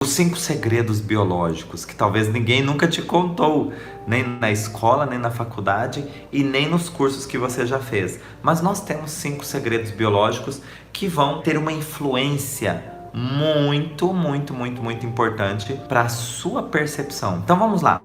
Os 5 segredos biológicos que talvez ninguém nunca te contou, nem na escola, nem na faculdade e nem nos cursos que você já fez. Mas nós temos 5 segredos biológicos que vão ter uma influência muito importante para a sua percepção. Então vamos lá.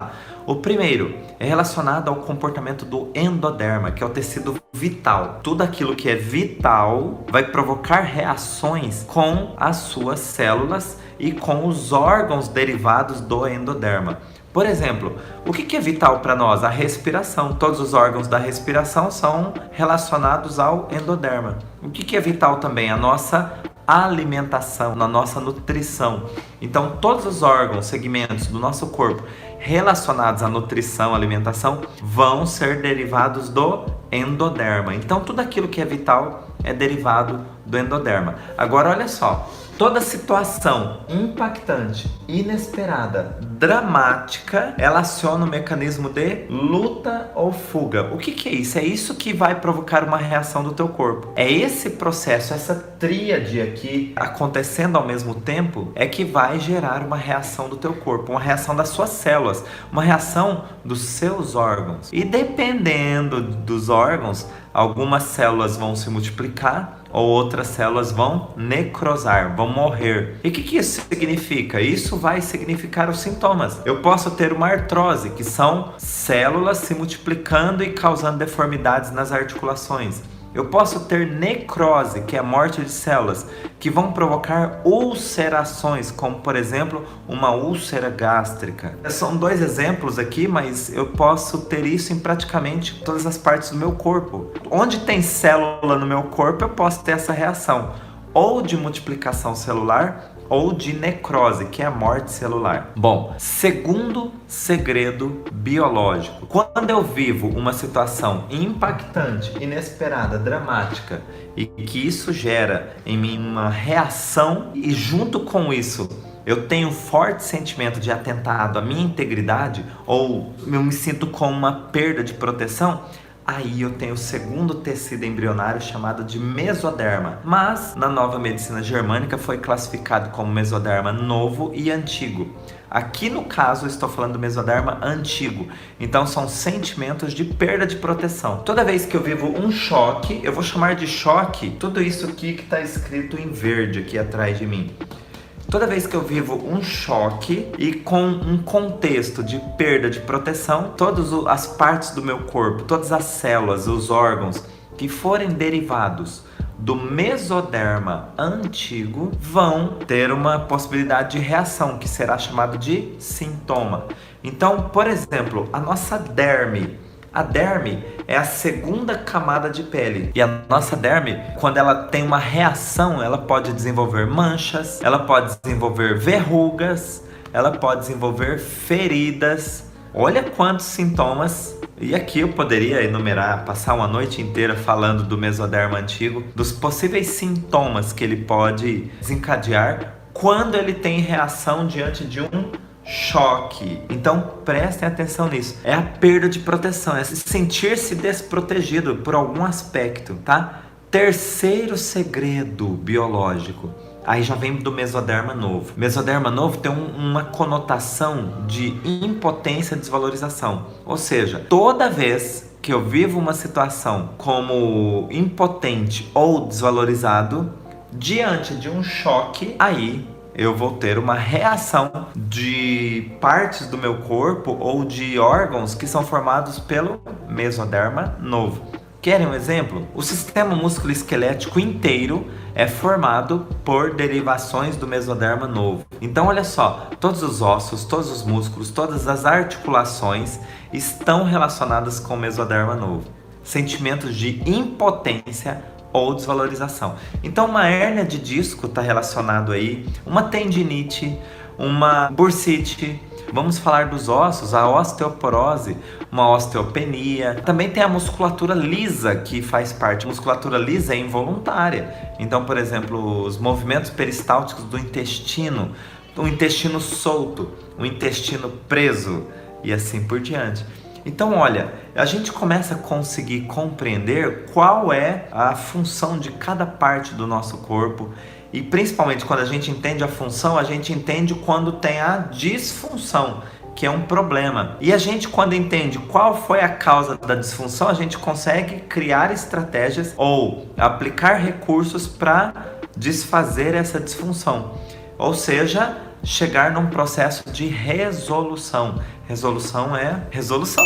O primeiro é relacionado ao comportamento do endoderma, que é o tecido vital. Tudo aquilo que é vital vai provocar reações com as suas células e com os órgãos derivados do endoderma. Por exemplo, o que é vital para nós? A respiração. Todos os órgãos da respiração são relacionados ao endoderma. O que é vital também? A nossa alimentação, a nossa nutrição. Então, todos os órgãos, segmentos do nosso corpo relacionados à nutrição, alimentação, vão ser derivados do endoderma. Então, tudo aquilo que é vital é derivado do endoderma. Agora, olha só. Toda situação impactante, inesperada, dramática, ela aciona o mecanismo de luta ou fuga. O que é isso? É isso que vai provocar uma reação do teu corpo. É esse processo, essa tríade aqui acontecendo ao mesmo tempo, é que vai gerar uma reação do teu corpo, uma reação das suas células, uma reação dos seus órgãos. E dependendo dos órgãos, algumas células vão se multiplicar, ou outras células vão necrosar, vão morrer. E o que isso significa? Isso vai significar os sintomas. Eu posso ter uma artrose, que são células se multiplicando e causando deformidades nas articulações. Eu posso ter necrose, que é a morte de células, que vão provocar ulcerações, como por exemplo, uma úlcera gástrica. São 2 exemplos aqui, mas eu posso ter isso em praticamente todas as partes do meu corpo. Onde tem célula no meu corpo, eu posso ter essa reação, ou de multiplicação celular, ou de necrose, que é a morte celular. Bom, segundo segredo biológico. Quando eu vivo uma situação impactante, inesperada, dramática, e que isso gera em mim uma reação, e junto com isso eu tenho um forte sentimento de atentado à minha integridade, ou eu me sinto com uma perda de proteção, aí eu tenho o segundo tecido embrionário chamado de mesoderma, mas na nova medicina germânica foi classificado como mesoderma novo e antigo. Aqui no caso eu estou falando do mesoderma antigo, então são sentimentos de perda de proteção. Toda vez que eu vivo um choque, eu vou chamar de choque tudo isso aqui que está escrito em verde aqui atrás de mim. Toda vez que eu vivo um choque e com um contexto de perda de proteção, todas as partes do meu corpo, todas as células, os órgãos que forem derivados do mesoderma antigo vão ter uma possibilidade de reação, que será chamado de sintoma. Então, por exemplo, a nossa derme. A derme é a segunda camada de pele. E a nossa derme, quando ela tem uma reação, ela pode desenvolver manchas, ela pode desenvolver verrugas, ela pode desenvolver feridas. Olha quantos sintomas. E aqui eu poderia enumerar, passar uma noite inteira falando do mesoderma antigo, dos possíveis sintomas que ele pode desencadear quando ele tem reação diante de um choque. Então prestem atenção nisso. É a perda de proteção, é sentir-se desprotegido por algum aspecto, tá? Terceiro segredo biológico. Aí já vem do mesoderma novo. Mesoderma novo tem uma conotação de impotência e desvalorização. Ou seja, toda vez que eu vivo uma situação como impotente ou desvalorizado, diante de um choque, aí eu vou ter uma reação de partes do meu corpo ou de órgãos que são formados pelo mesoderma novo. Querem um exemplo? O sistema musculoesquelético inteiro é formado por derivações do mesoderma novo. Então olha só, todos os ossos, todos os músculos, todas as articulações estão relacionadas com o mesoderma novo. Sentimentos de impotência ou desvalorização. Então uma hérnia de disco está relacionado aí, uma tendinite, uma bursite. Vamos falar dos ossos, a osteoporose, uma osteopenia. Também tem a musculatura lisa, que faz parte. A musculatura lisa é involuntária. Então, por exemplo, os movimentos peristálticos do intestino, o intestino solto, o intestino preso e assim por diante. Então, olha, a gente começa a conseguir compreender qual é a função de cada parte do nosso corpo E principalmente quando a gente entende a função, a gente entende quando tem a disfunção, que é um problema. E a gente, quando entende qual foi a causa da disfunção, a gente consegue criar estratégias ou aplicar recursos para desfazer essa disfunção. Ou seja, chegar num processo de resolução. Resolução é resolução.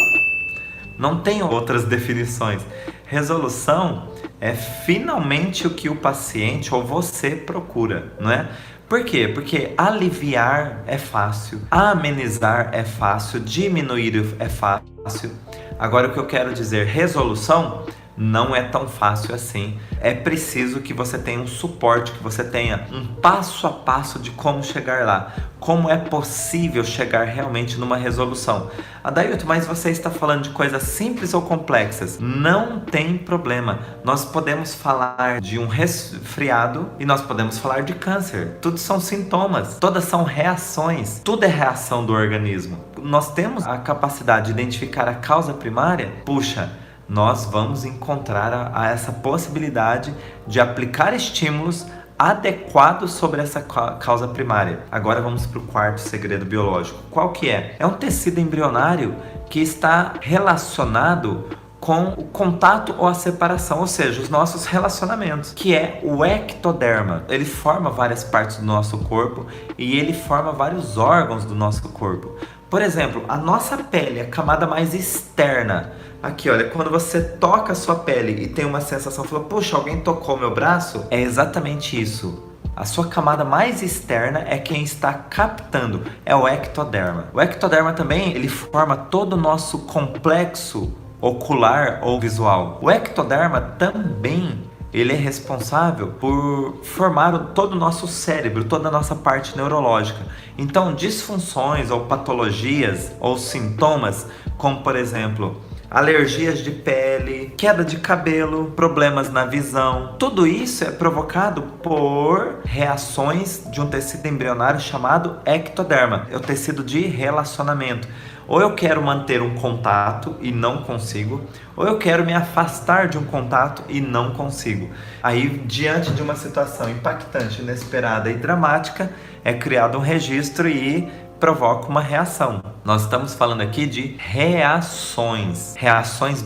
Não tem outras definições. Resolução é finalmente o que o paciente ou você procura, não é? Por quê? Porque aliviar é fácil, amenizar é fácil, diminuir é fácil. Agora, o que eu quero dizer, resolução não é tão fácil assim. É preciso que você tenha um suporte, que você tenha um passo a passo de como chegar lá. Como é possível chegar realmente numa resolução. Adailton, mas você está falando de coisas simples ou complexas? Não tem problema. Nós podemos falar de um resfriado e nós podemos falar de câncer. Tudo são sintomas, todas são reações. Tudo é reação do organismo. Nós temos a capacidade de identificar a causa primária? Puxa, nós vamos encontrar essa possibilidade de aplicar estímulos adequados sobre essa causa primária. Agora vamos para o quarto segredo biológico. Qual que é? É um tecido embrionário que está relacionado com o contato ou a separação, ou seja, os nossos relacionamentos, que é o ectoderma. Ele forma várias partes do nosso corpo e ele forma vários órgãos do nosso corpo. Por exemplo, a nossa pele, a camada mais externa. Aqui, olha, quando você toca a sua pele e tem uma sensação, fala, puxa, alguém tocou meu braço? É exatamente isso. A sua camada mais externa é quem está captando, é o ectoderma. O ectoderma também, ele forma todo o nosso complexo ocular ou visual. O ectoderma também, ele é responsável por formar todo o nosso cérebro, toda a nossa parte neurológica. Então, disfunções ou patologias ou sintomas, como por exemplo, alergias de pele, queda de cabelo, problemas na visão. Tudo isso é provocado por reações de um tecido embrionário chamado ectoderma. É o tecido de relacionamento. Ou eu quero manter um contato e não consigo, ou eu quero me afastar de um contato e não consigo. Aí, diante de uma situação impactante, inesperada e dramática, é criado um registro e provoca uma reação. Nós estamos falando aqui de reações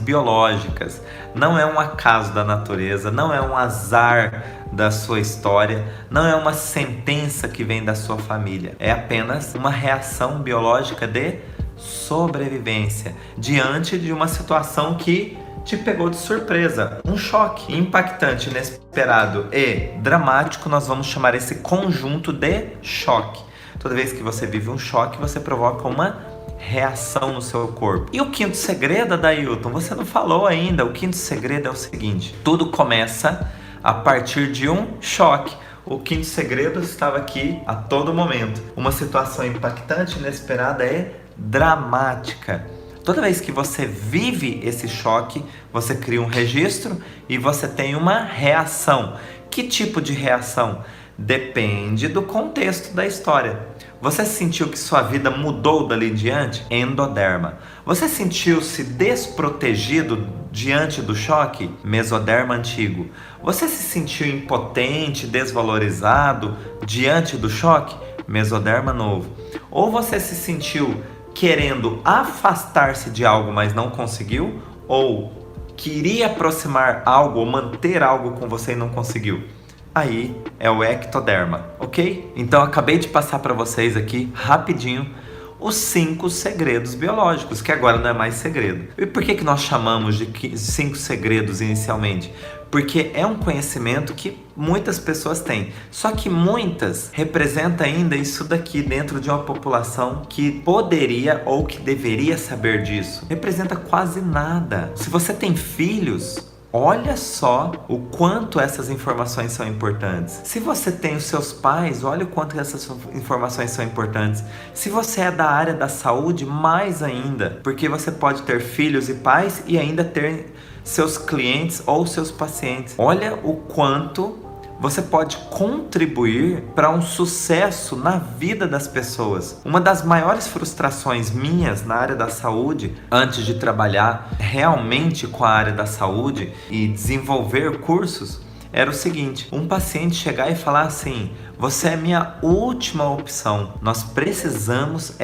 biológicas. Não é um acaso da natureza, não é um azar da sua história, não é uma sentença que vem da sua família. É apenas uma reação biológica de sobrevivência diante de uma situação que te pegou de surpresa, um choque impactante, inesperado e dramático. Nós vamos chamar esse conjunto de choque. Toda vez que você vive um choque, você provoca uma reação no seu corpo. E o quinto segredo, Adailton, você não falou ainda. O quinto segredo é o seguinte: tudo começa a partir de um choque. O quinto segredo estava aqui a todo momento. Uma situação impactante, inesperada e dramática. Toda vez que você vive esse choque, você cria um registro e você tem uma reação. Que tipo de reação? Depende do contexto da história. Você sentiu que sua vida mudou dali em diante? Endoderma. Você sentiu-se desprotegido diante do choque? Mesoderma antigo. Você se sentiu impotente, desvalorizado diante do choque? Mesoderma novo. Ou você se sentiu querendo afastar-se de algo, mas não conseguiu? Ou queria aproximar algo ou manter algo com você e não conseguiu? Aí é o ectoderma, ok? Então acabei de passar para vocês aqui rapidinho os 5 segredos biológicos, que agora não é mais segredo. E por que nós chamamos de 5 segredos inicialmente? Porque é um conhecimento que muitas pessoas têm, só que muitas representam ainda isso daqui dentro de uma população que poderia ou que deveria saber disso. Representa quase nada. Se você tem filhos, olha só o quanto essas informações são importantes. Se você tem os seus pais, olha o quanto essas informações são importantes. Se você é da área da saúde, mais ainda, porque você pode ter filhos e pais e ainda ter seus clientes ou seus pacientes. Olha o quanto você pode contribuir para um sucesso na vida das pessoas. Uma das maiores frustrações minhas na área da saúde, antes de trabalhar realmente com a área da saúde e desenvolver cursos, era o seguinte: um paciente chegar e falar assim: você é minha última opção, nós precisamos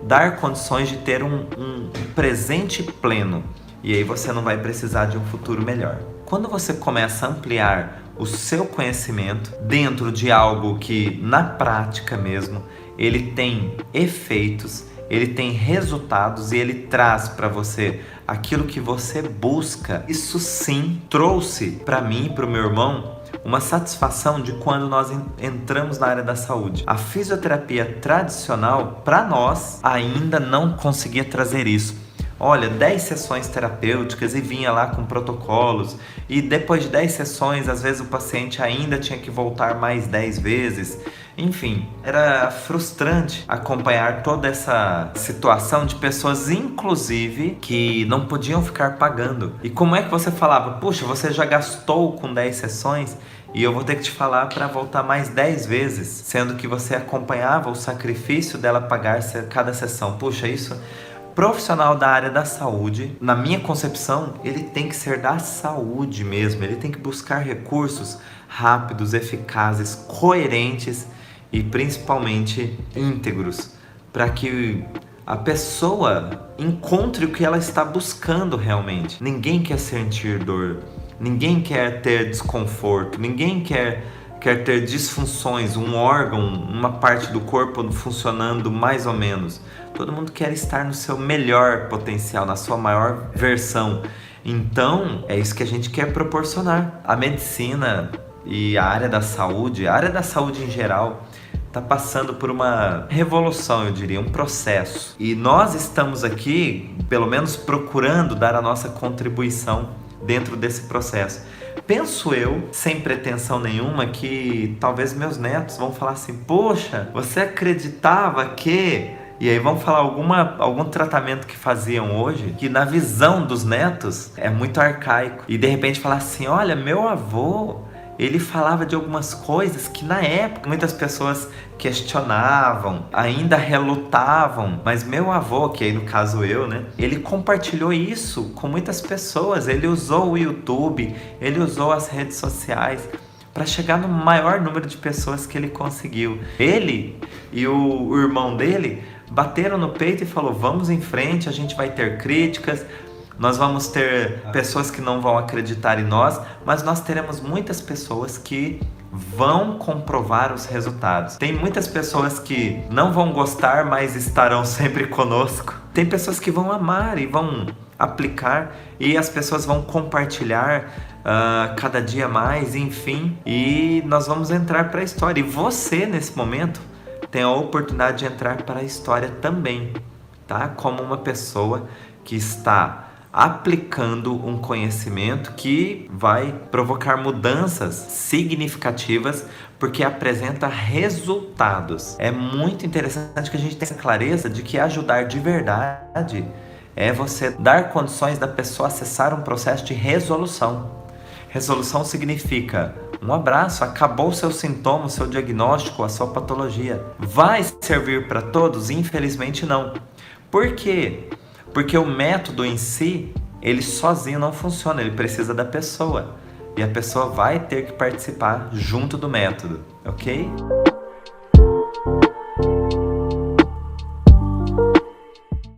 dar condições de ter um presente pleno, e aí você não vai precisar de um futuro melhor. Quando você começa a ampliar o seu conhecimento dentro de algo que, na prática mesmo, ele tem efeitos, ele tem resultados e ele traz para você aquilo que você busca, isso sim trouxe para mim e para o meu irmão uma satisfação de quando nós entramos na área da saúde. A fisioterapia tradicional, para nós, ainda não conseguia trazer isso. Olha, 10 sessões terapêuticas e vinha lá com protocolos, e depois de 10 sessões, às vezes o paciente ainda tinha que voltar mais 10 vezes. Enfim, era frustrante acompanhar toda essa situação de pessoas, inclusive, que não podiam ficar pagando. E como é que você falava: puxa, você já gastou com 10 sessões e eu vou ter que te falar para voltar mais 10 vezes, sendo que você acompanhava o sacrifício dela pagar cada sessão. Puxa, isso... Profissional da área da saúde, na minha concepção, ele tem que ser da saúde mesmo, ele tem que buscar recursos rápidos, eficazes, coerentes e principalmente íntegros, para que a pessoa encontre o que ela está buscando realmente. Ninguém quer sentir dor, ninguém quer ter desconforto, ninguém quer ter disfunções, um órgão, uma parte do corpo funcionando mais ou menos. Todo mundo quer estar no seu melhor potencial, na sua maior versão. Então, é isso que a gente quer proporcionar. A medicina e a área da saúde em geral, está passando por uma revolução, eu diria, um processo. E nós estamos aqui, pelo menos, procurando dar a nossa contribuição dentro desse processo. Penso eu, sem pretensão nenhuma, que talvez meus netos vão falar assim: poxa, você acreditava que... E aí vão falar algum tratamento que faziam hoje, que na visão dos netos é muito arcaico. E de repente falar assim: olha, meu avô, ele falava de algumas coisas que na época muitas pessoas questionavam, ainda relutavam, mas meu avô, que aí no caso eu, né, ele compartilhou isso com muitas pessoas, ele usou o YouTube, ele usou as redes sociais para chegar no maior número de pessoas que ele conseguiu. Ele e o irmão dele bateram no peito e falou: vamos em frente, a gente vai ter críticas, nós vamos ter pessoas que não vão acreditar em nós, mas nós teremos muitas pessoas que vão comprovar os resultados. Tem muitas pessoas que não vão gostar, mas estarão sempre conosco. Tem pessoas que vão amar e vão aplicar, e as pessoas vão compartilhar cada dia mais, enfim, e nós vamos entrar para a história. E você, nesse momento, tem a oportunidade de entrar para a história também, tá? Como uma pessoa que está aplicando um conhecimento que vai provocar mudanças significativas, porque apresenta resultados. É muito interessante que a gente tenha clareza de que ajudar de verdade é você dar condições da pessoa acessar um processo de resolução. Resolução significa: um abraço, acabou o seu sintoma, o seu diagnóstico, a sua patologia. Vai servir para todos? Infelizmente não. Por quê? Porque o método em si, ele sozinho não funciona, ele precisa da pessoa. E a pessoa vai ter que participar junto do método, ok?